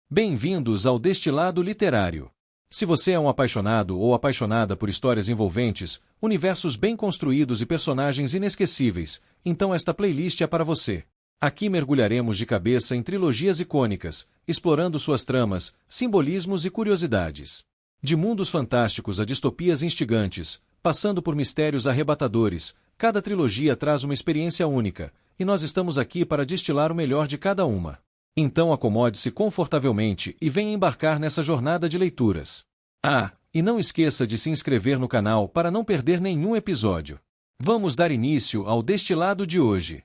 Bem-vindos ao Destilado Literário. Se você é um apaixonado ou apaixonada por histórias envolventes, universos bem construídos e personagens inesquecíveis, então esta playlist é para você. Aqui mergulharemos de cabeça em trilogias icônicas, explorando suas tramas, simbolismos e curiosidades. De mundos fantásticos a distopias instigantes, passando por mistérios arrebatadores, cada trilogia traz uma experiência única, e nós estamos aqui para destilar o melhor de cada uma. Então acomode-se confortavelmente e venha embarcar nessa jornada de leituras. Ah, e não esqueça de se inscrever no canal para não perder nenhum episódio. Vamos dar início ao destilado de hoje.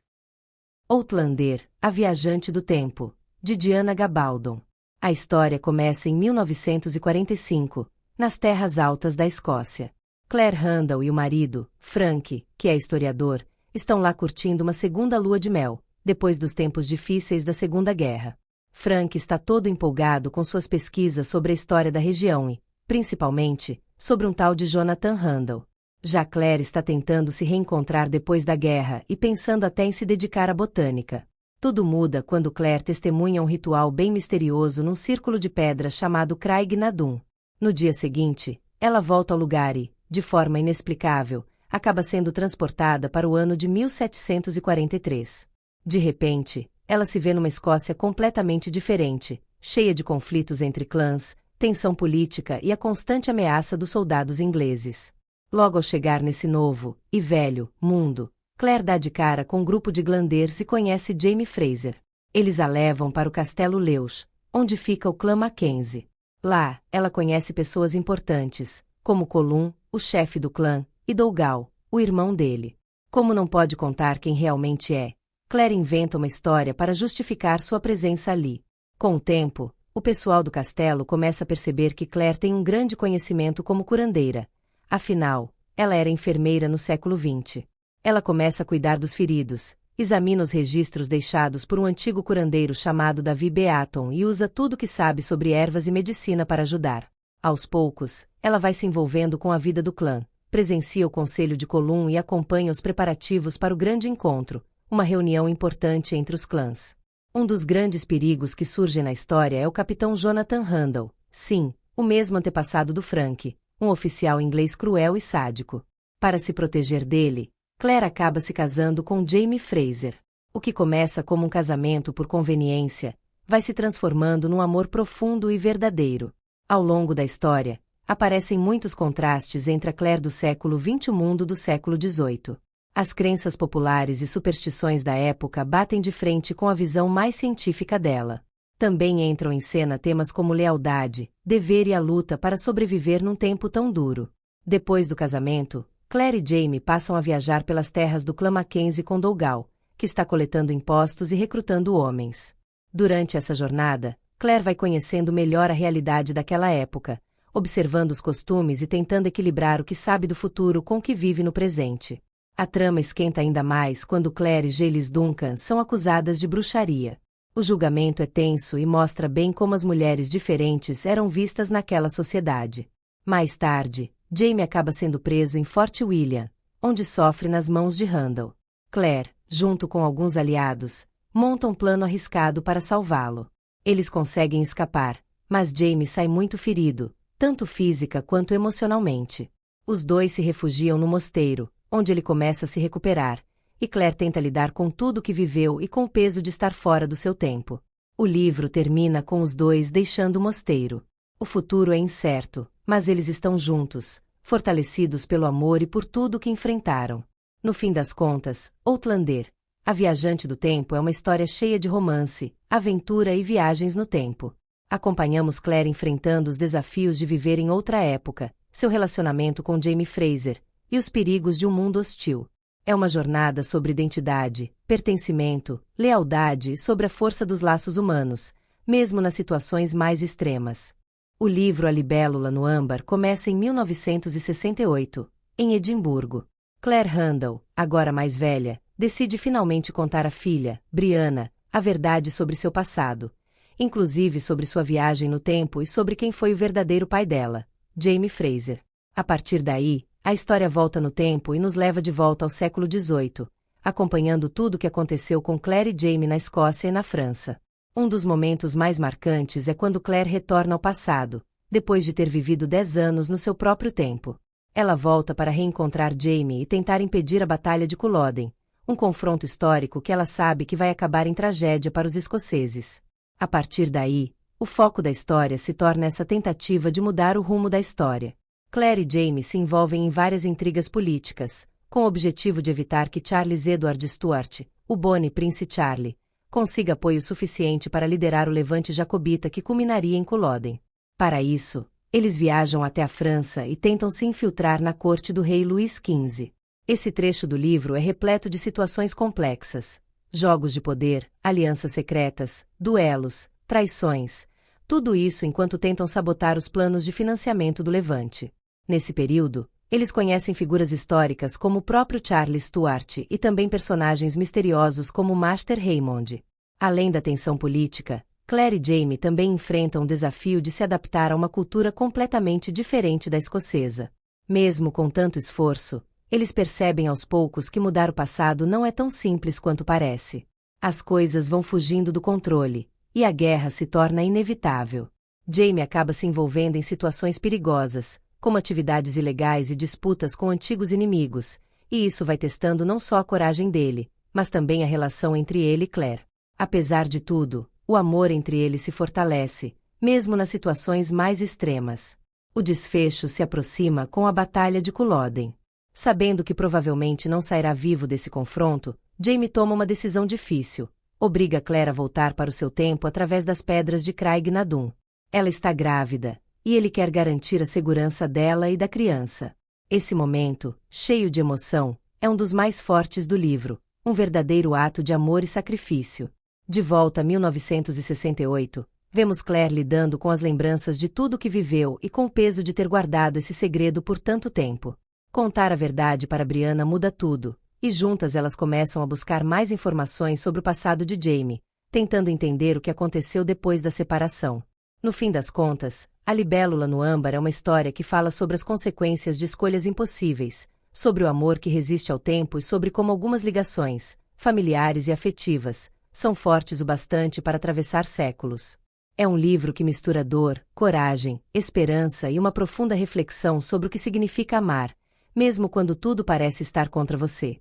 Outlander, A Viajante do Tempo, de Diana Gabaldon. A história começa em 1945, nas terras altas da Escócia. Claire Randall e o marido, Frank, que é historiador, estão lá curtindo uma segunda lua de mel, depois dos tempos difíceis da Segunda Guerra. Frank está todo empolgado com suas pesquisas sobre a história da região e, principalmente, sobre um tal de Jonathan Randall. Já Claire está tentando se reencontrar depois da guerra e pensando até em se dedicar à botânica. Tudo muda quando Claire testemunha um ritual bem misterioso num círculo de pedra chamado Craig na Dun. No dia seguinte, ela volta ao lugar e, de forma inexplicável, acaba sendo transportada para o ano de 1743. De repente, ela se vê numa Escócia completamente diferente, cheia de conflitos entre clãs, tensão política e a constante ameaça dos soldados ingleses. Logo ao chegar nesse novo e velho mundo, Claire dá de cara com um grupo de Glanders e conhece Jaime Fraser. Eles a levam para o Castelo Leuch, onde fica o clã Mackenzie. Lá, ela conhece pessoas importantes, como Colum, o chefe do clã, e Dougal, o irmão dele. Como não pode contar quem realmente é, Claire inventa uma história para justificar sua presença ali. Com o tempo, o pessoal do castelo começa a perceber que Claire tem um grande conhecimento como curandeira. Afinal, ela era enfermeira no século XX. Ela começa a cuidar dos feridos, examina os registros deixados por um antigo curandeiro chamado Davi Beaton e usa tudo que sabe sobre ervas e medicina para ajudar. Aos poucos, ela vai se envolvendo com a vida do clã, presencia o conselho de Colum e acompanha os preparativos para o grande encontro, uma reunião importante entre os clãs. Um dos grandes perigos que surge na história é o capitão Jonathan Randall, sim, o mesmo antepassado do Frank, um oficial inglês cruel e sádico. Para se proteger dele, Claire acaba se casando com Jaime Fraser. O que começa como um casamento por conveniência, vai se transformando num amor profundo e verdadeiro. Ao longo da história, aparecem muitos contrastes entre a Claire do século XX e o mundo do século XVIII. As crenças populares e superstições da época batem de frente com a visão mais científica dela. Também entram em cena temas como lealdade, dever e a luta para sobreviver num tempo tão duro. Depois do casamento, Claire e Jaime passam a viajar pelas terras do clã Mackenzie com Dougal, que está coletando impostos e recrutando homens. Durante essa jornada, Claire vai conhecendo melhor a realidade daquela época, observando os costumes e tentando equilibrar o que sabe do futuro com o que vive no presente. A trama esquenta ainda mais quando Claire e Geillis Duncan são acusadas de bruxaria. O julgamento é tenso e mostra bem como as mulheres diferentes eram vistas naquela sociedade. Mais tarde, Jaime acaba sendo preso em Fort William, onde sofre nas mãos de Randall. Claire, junto com alguns aliados, monta um plano arriscado para salvá-lo. Eles conseguem escapar, mas Jaime sai muito ferido, tanto física quanto emocionalmente. Os dois se refugiam no mosteiro, onde ele começa a se recuperar, e Claire tenta lidar com tudo o que viveu e com o peso de estar fora do seu tempo. O livro termina com os dois deixando o mosteiro. O futuro é incerto, mas eles estão juntos, fortalecidos pelo amor e por tudo o que enfrentaram. No fim das contas, Outlander, A Viajante do Tempo é uma história cheia de romance, aventura e viagens no tempo. Acompanhamos Claire enfrentando os desafios de viver em outra época, seu relacionamento com Jaime Fraser, e os perigos de um mundo hostil. É uma jornada sobre identidade, pertencimento, lealdade e sobre a força dos laços humanos, mesmo nas situações mais extremas. O livro A Libélula no Âmbar começa em 1968, em Edimburgo. Claire Randall, agora mais velha, decide finalmente contar à filha, Brianna, a verdade sobre seu passado, inclusive sobre sua viagem no tempo e sobre quem foi o verdadeiro pai dela, Jaime Fraser. A partir daí, a história volta no tempo e nos leva de volta ao século XVIII, acompanhando tudo o que aconteceu com Claire e Jaime na Escócia e na França. Um dos momentos mais marcantes é quando Claire retorna ao passado, depois de ter vivido 10 anos no seu próprio tempo. Ela volta para reencontrar Jaime e tentar impedir a Batalha de Culloden, um confronto histórico que ela sabe que vai acabar em tragédia para os escoceses. A partir daí, o foco da história se torna essa tentativa de mudar o rumo da história. Claire e Jaime se envolvem em várias intrigas políticas, com o objetivo de evitar que Charles Edward Stuart, o Bonnie Prince Charlie, consiga apoio suficiente para liderar o levante jacobita que culminaria em Culloden. Para isso, eles viajam até a França e tentam se infiltrar na corte do rei Luís XV. Esse trecho do livro é repleto de situações complexas: jogos de poder, alianças secretas, duelos, traições, tudo isso enquanto tentam sabotar os planos de financiamento do levante. Nesse período, eles conhecem figuras históricas como o próprio Charles Stuart e também personagens misteriosos como Master Raymond. Além da tensão política, Claire e Jaime também enfrentam o desafio de se adaptar a uma cultura completamente diferente da escocesa. Mesmo com tanto esforço, eles percebem aos poucos que mudar o passado não é tão simples quanto parece. As coisas vão fugindo do controle, e a guerra se torna inevitável. Jaime acaba se envolvendo em situações perigosas, como atividades ilegais e disputas com antigos inimigos, e isso vai testando não só a coragem dele, mas também a relação entre ele e Claire. Apesar de tudo, o amor entre eles se fortalece, mesmo nas situações mais extremas. O desfecho se aproxima com a Batalha de Culloden. Sabendo que provavelmente não sairá vivo desse confronto, Jaime toma uma decisão difícil. Obriga Claire a voltar para o seu tempo através das pedras de Craig na Dun. Ela está grávida, e ele quer garantir a segurança dela e da criança. Esse momento, cheio de emoção, é um dos mais fortes do livro, um verdadeiro ato de amor e sacrifício. De volta a 1968, vemos Claire lidando com as lembranças de tudo o que viveu e com o peso de ter guardado esse segredo por tanto tempo. Contar a verdade para Brianna muda tudo, e juntas elas começam a buscar mais informações sobre o passado de Jaime, tentando entender o que aconteceu depois da separação. No fim das contas, A Libélula no Âmbar é uma história que fala sobre as consequências de escolhas impossíveis, sobre o amor que resiste ao tempo e sobre como algumas ligações, familiares e afetivas, são fortes o bastante para atravessar séculos. É um livro que mistura dor, coragem, esperança e uma profunda reflexão sobre o que significa amar, mesmo quando tudo parece estar contra você.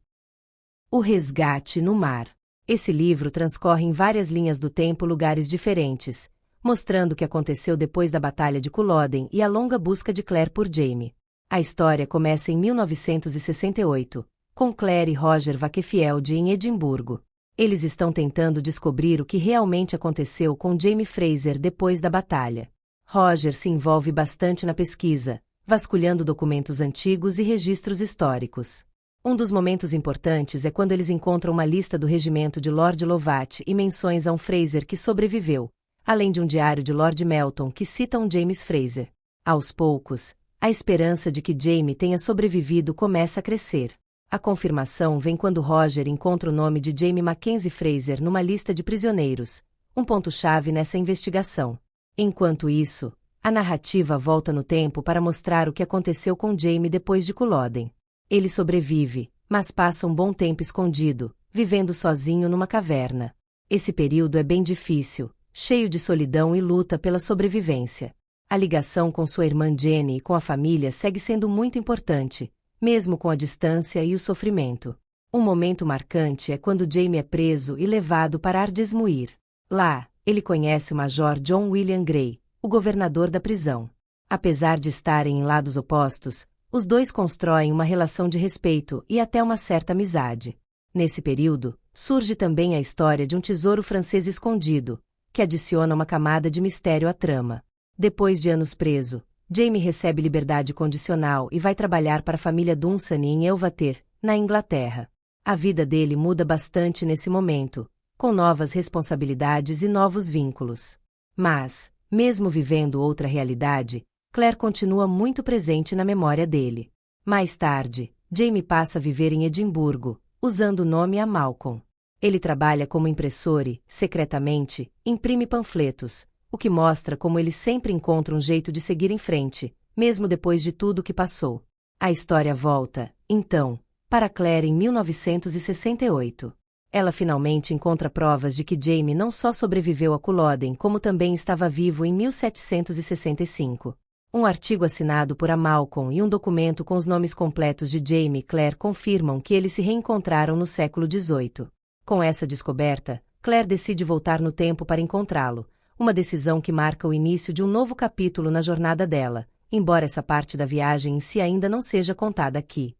O Resgate no Mar. Esse livro transcorre em várias linhas do tempo, lugares diferentes, mostrando o que aconteceu depois da Batalha de Culloden e a longa busca de Claire por Jaime. A história começa em 1968, com Claire e Roger Wakefield em Edimburgo. Eles estão tentando descobrir o que realmente aconteceu com Jaime Fraser depois da batalha. Roger se envolve bastante na pesquisa, vasculhando documentos antigos e registros históricos. Um dos momentos importantes é quando eles encontram uma lista do regimento de Lord Lovat e menções a um Fraser que sobreviveu, além de um diário de Lord Melton que cita um James Fraser. Aos poucos, a esperança de que Jaime tenha sobrevivido começa a crescer. A confirmação vem quando Roger encontra o nome de Jaime Mackenzie Fraser numa lista de prisioneiros, um ponto-chave nessa investigação. Enquanto isso, a narrativa volta no tempo para mostrar o que aconteceu com Jaime depois de Culloden. Ele sobrevive, mas passa um bom tempo escondido, vivendo sozinho numa caverna. Esse período é bem difícil, cheio de solidão e luta pela sobrevivência. A ligação com sua irmã Jenny e com a família segue sendo muito importante, mesmo com a distância e o sofrimento. Um momento marcante é quando Jaime é preso e levado para Ardesmuir. Lá, ele conhece o Major John William Grey, o governador da prisão. Apesar de estarem em lados opostos, os dois constroem uma relação de respeito e até uma certa amizade. Nesse período, surge também a história de um tesouro francês escondido, que adiciona uma camada de mistério à trama. Depois de anos preso, Jaime recebe liberdade condicional e vai trabalhar para a família Dunsany em Elvater, na Inglaterra. A vida dele muda bastante nesse momento, com novas responsabilidades e novos vínculos. Mas, mesmo vivendo outra realidade, Claire continua muito presente na memória dele. Mais tarde, Jaime passa a viver em Edimburgo, usando o nome a Malcolm. Ele trabalha como impressor e, secretamente, imprime panfletos, o que mostra como ele sempre encontra um jeito de seguir em frente, mesmo depois de tudo o que passou. A história volta, então, para Claire em 1968. Ela finalmente encontra provas de que Jaime não só sobreviveu a Culloden como também estava vivo em 1765. Um artigo assinado por a Malcolm e um documento com os nomes completos de Jaime e Claire confirmam que eles se reencontraram no século XVIII. Com essa descoberta, Claire decide voltar no tempo para encontrá-lo, uma decisão que marca o início de um novo capítulo na jornada dela, embora essa parte da viagem em si ainda não seja contada aqui.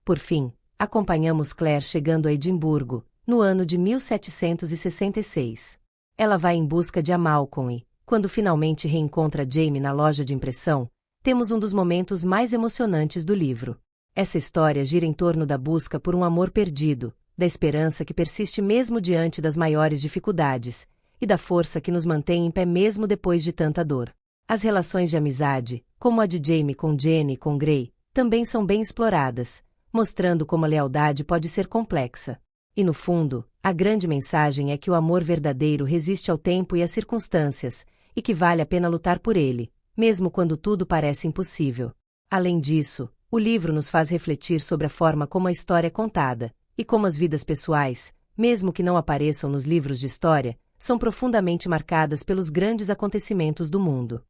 Por fim, acompanhamos Claire chegando a Edimburgo, no ano de 1766. Ela vai em busca de a Malcolm e, quando finalmente reencontra Jaime na loja de impressão, temos um dos momentos mais emocionantes do livro. Essa história gira em torno da busca por um amor perdido, da esperança que persiste mesmo diante das maiores dificuldades, e da força que nos mantém em pé mesmo depois de tanta dor. As relações de amizade, como a de Jaime com Jenny e com Gray, também são bem exploradas, mostrando como a lealdade pode ser complexa. E no fundo, a grande mensagem é que o amor verdadeiro resiste ao tempo e às circunstâncias, e que vale a pena lutar por ele, mesmo quando tudo parece impossível. Além disso, o livro nos faz refletir sobre a forma como a história é contada, e como as vidas pessoais, mesmo que não apareçam nos livros de história, são profundamente marcadas pelos grandes acontecimentos do mundo.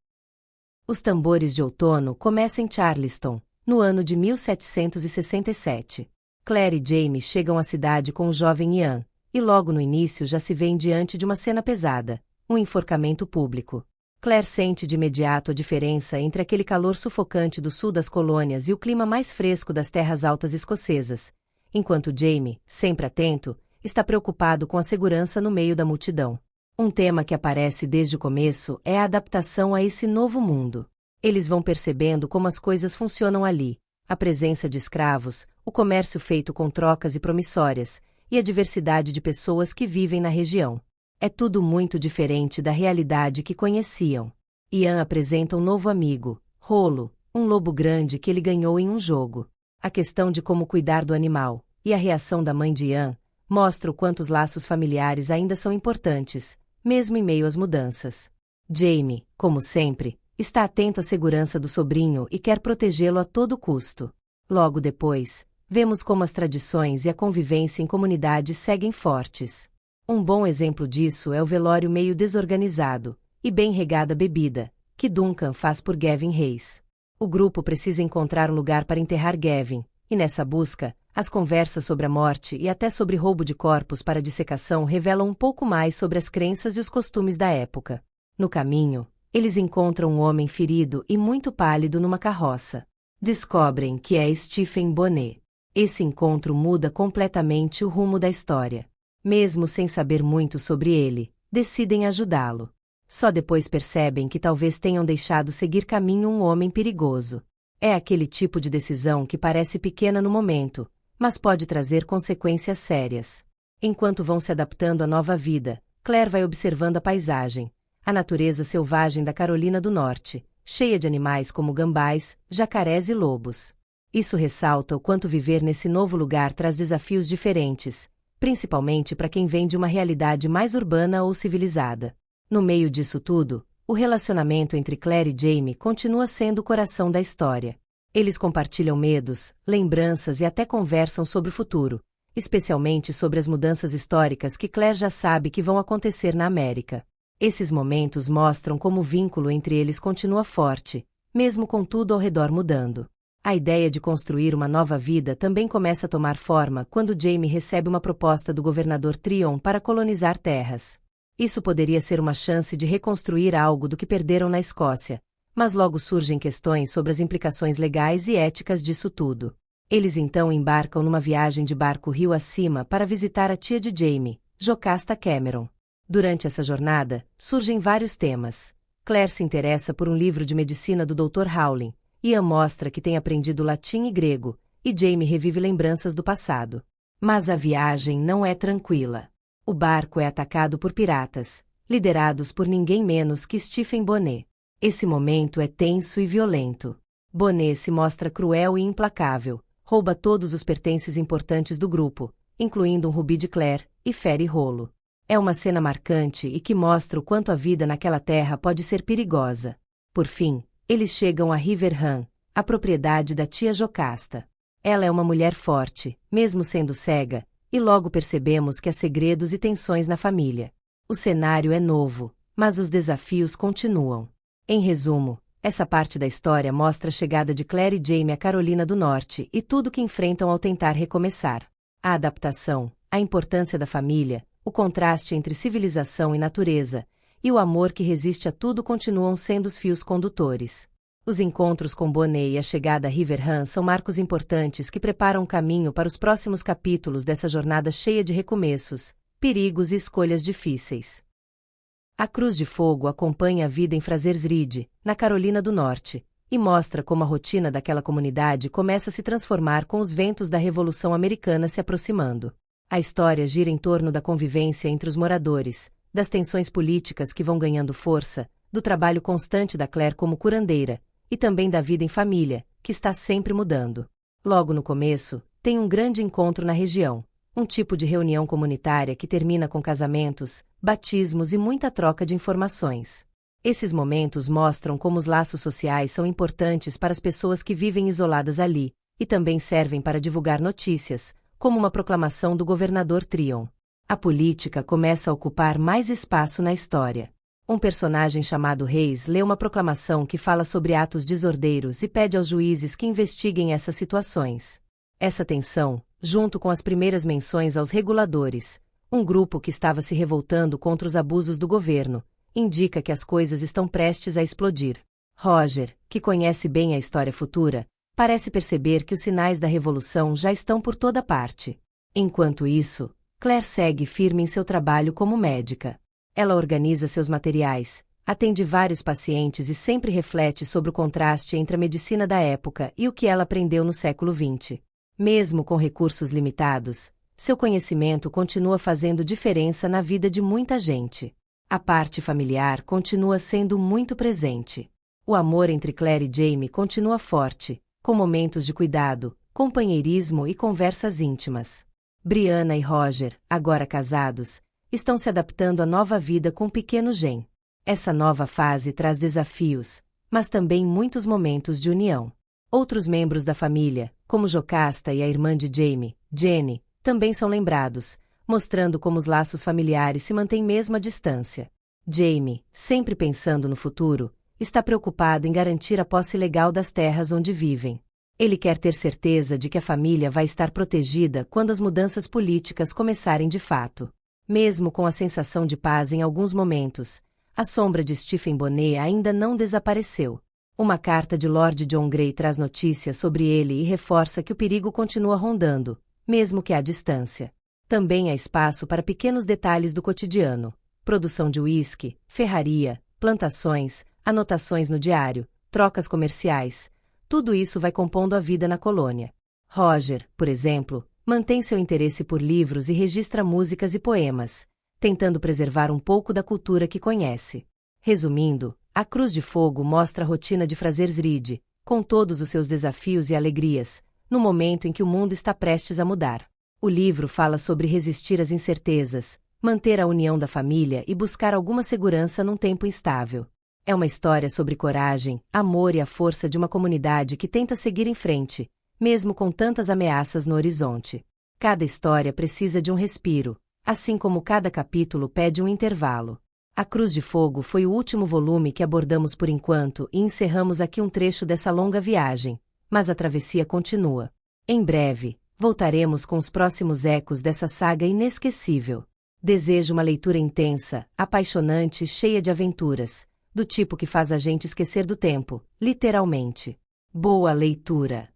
Os tambores de outono começam em Charleston, no ano de 1767. Claire e Jaime chegam à cidade com o jovem Ian, e logo no início já se veem diante de uma cena pesada, um enforcamento público. Claire sente de imediato a diferença entre aquele calor sufocante do sul das colônias e o clima mais fresco das terras altas escocesas, enquanto Jaime, sempre atento, está preocupado com a segurança no meio da multidão. Um tema que aparece desde o começo é a adaptação a esse novo mundo. Eles vão percebendo como as coisas funcionam ali, a presença de escravos, o comércio feito com trocas e promissórias, e a diversidade de pessoas que vivem na região. É tudo muito diferente da realidade que conheciam. Ian apresenta um novo amigo, Rolo, um lobo grande que ele ganhou em um jogo. A questão de como cuidar do animal, e a reação da mãe de Ian, mostra o quanto os laços familiares ainda são importantes, mesmo em meio às mudanças. Jaime, como sempre, está atento à segurança do sobrinho e quer protegê-lo a todo custo. Logo depois, vemos como as tradições e a convivência em comunidade seguem fortes. Um bom exemplo disso é o velório meio desorganizado, e bem regada bebida, que Duncan faz por Gavin Reis. O grupo precisa encontrar um lugar para enterrar Gavin, e nessa busca, as conversas sobre a morte e até sobre roubo de corpos para dissecação revelam um pouco mais sobre as crenças e os costumes da época. No caminho, eles encontram um homem ferido e muito pálido numa carroça. Descobrem que é Stephen Bonnet. Esse encontro muda completamente o rumo da história. Mesmo sem saber muito sobre ele, decidem ajudá-lo. Só depois percebem que talvez tenham deixado seguir caminho um homem perigoso. É aquele tipo de decisão que parece pequena no momento, mas pode trazer consequências sérias. Enquanto vão se adaptando à nova vida, Claire vai observando a paisagem, a natureza selvagem da Carolina do Norte, cheia de animais como gambás, jacarés e lobos. Isso ressalta o quanto viver nesse novo lugar traz desafios diferentes, principalmente para quem vem de uma realidade mais urbana ou civilizada. No meio disso tudo, o relacionamento entre Claire e Jaime continua sendo o coração da história. Eles compartilham medos, lembranças e até conversam sobre o futuro, especialmente sobre as mudanças históricas que Claire já sabe que vão acontecer na América. Esses momentos mostram como o vínculo entre eles continua forte, mesmo com tudo ao redor mudando. A ideia de construir uma nova vida também começa a tomar forma quando Jaime recebe uma proposta do governador Tryon para colonizar terras. Isso poderia ser uma chance de reconstruir algo do que perderam na Escócia, mas logo surgem questões sobre as implicações legais e éticas disso tudo. Eles então embarcam numa viagem de barco rio acima para visitar a tia de Jaime, Jocasta Cameron. Durante essa jornada, surgem vários temas. Claire se interessa por um livro de medicina do Dr. Howling, Ian mostra que tem aprendido latim e grego, e Jaime revive lembranças do passado. Mas a viagem não é tranquila. O barco é atacado por piratas, liderados por ninguém menos que Stephen Bonnet. Esse momento é tenso e violento. Bonnet se mostra cruel e implacável, rouba todos os pertences importantes do grupo, incluindo um rubi de Claire, e fere Rolo. É uma cena marcante e que mostra o quanto a vida naquela terra pode ser perigosa. Por fim, eles chegam a Riverham, a propriedade da tia Jocasta. Ela é uma mulher forte, mesmo sendo cega, e logo percebemos que há segredos e tensões na família. O cenário é novo, mas os desafios continuam. Em resumo, essa parte da história mostra a chegada de Claire e Jamie à Carolina do Norte e tudo o que enfrentam ao tentar recomeçar. A adaptação, a importância da família, o contraste entre civilização e natureza, e o amor que resiste a tudo continuam sendo os fios condutores. Os encontros com Bonnet e a chegada a Riverrun são marcos importantes que preparam o caminho para os próximos capítulos dessa jornada cheia de recomeços, perigos e escolhas difíceis. A Cruz de Fogo acompanha a vida em Fraser's Ridge, na Carolina do Norte, e mostra como a rotina daquela comunidade começa a se transformar com os ventos da Revolução Americana se aproximando. A história gira em torno da convivência entre os moradores, das tensões políticas que vão ganhando força, do trabalho constante da Claire como curandeira, e também da vida em família, que está sempre mudando. Logo no começo, tem um grande encontro na região, um tipo de reunião comunitária que termina com casamentos, batismos e muita troca de informações. Esses momentos mostram como os laços sociais são importantes para as pessoas que vivem isoladas ali, e também servem para divulgar notícias, como uma proclamação do governador Tryon. A política começa a ocupar mais espaço na história. Um personagem chamado Reis lê uma proclamação que fala sobre atos desordeiros e pede aos juízes que investiguem essas situações. Essa tensão, junto com as primeiras menções aos reguladores, um grupo que estava se revoltando contra os abusos do governo, indica que as coisas estão prestes a explodir. Roger, que conhece bem a história futura, parece perceber que os sinais da revolução já estão por toda parte. Enquanto isso, Claire segue firme em seu trabalho como médica. Ela organiza seus materiais, atende vários pacientes e sempre reflete sobre o contraste entre a medicina da época e o que ela aprendeu no século XX. Mesmo com recursos limitados, seu conhecimento continua fazendo diferença na vida de muita gente. A parte familiar continua sendo muito presente. O amor entre Claire e Jamie continua forte, com momentos de cuidado, companheirismo e conversas íntimas. Brianna e Roger, agora casados, estão se adaptando à nova vida com o pequeno Jen. Essa nova fase traz desafios, mas também muitos momentos de união. Outros membros da família, como Jocasta e a irmã de Jamie, Jenny, também são lembrados, mostrando como os laços familiares se mantêm mesmo à distância. Jamie, sempre pensando no futuro, está preocupado em garantir a posse legal das terras onde vivem. Ele quer ter certeza de que a família vai estar protegida quando as mudanças políticas começarem de fato. Mesmo com a sensação de paz em alguns momentos, a sombra de Stephen Bonnet ainda não desapareceu. Uma carta de Lord John Grey traz notícias sobre ele e reforça que o perigo continua rondando, mesmo que à distância. Também há espaço para pequenos detalhes do cotidiano: produção de uísque, ferraria, plantações, anotações no diário, trocas comerciais. Tudo isso vai compondo a vida na colônia. Roger, por exemplo, mantém seu interesse por livros e registra músicas e poemas, tentando preservar um pouco da cultura que conhece. Resumindo, a Cruz de Fogo mostra a rotina de Fraser's Ridge, com todos os seus desafios e alegrias, no momento em que o mundo está prestes a mudar. O livro fala sobre resistir às incertezas, manter a união da família e buscar alguma segurança num tempo instável. É uma história sobre coragem, amor e a força de uma comunidade que tenta seguir em frente, mesmo com tantas ameaças no horizonte. Cada história precisa de um respiro, assim como cada capítulo pede um intervalo. A Cruz de Fogo foi o último volume que abordamos por enquanto e encerramos aqui um trecho dessa longa viagem, mas a travessia continua. Em breve, voltaremos com os próximos ecos dessa saga inesquecível. Desejo uma leitura intensa, apaixonante e cheia de aventuras, do tipo que faz a gente esquecer do tempo, literalmente. Boa leitura!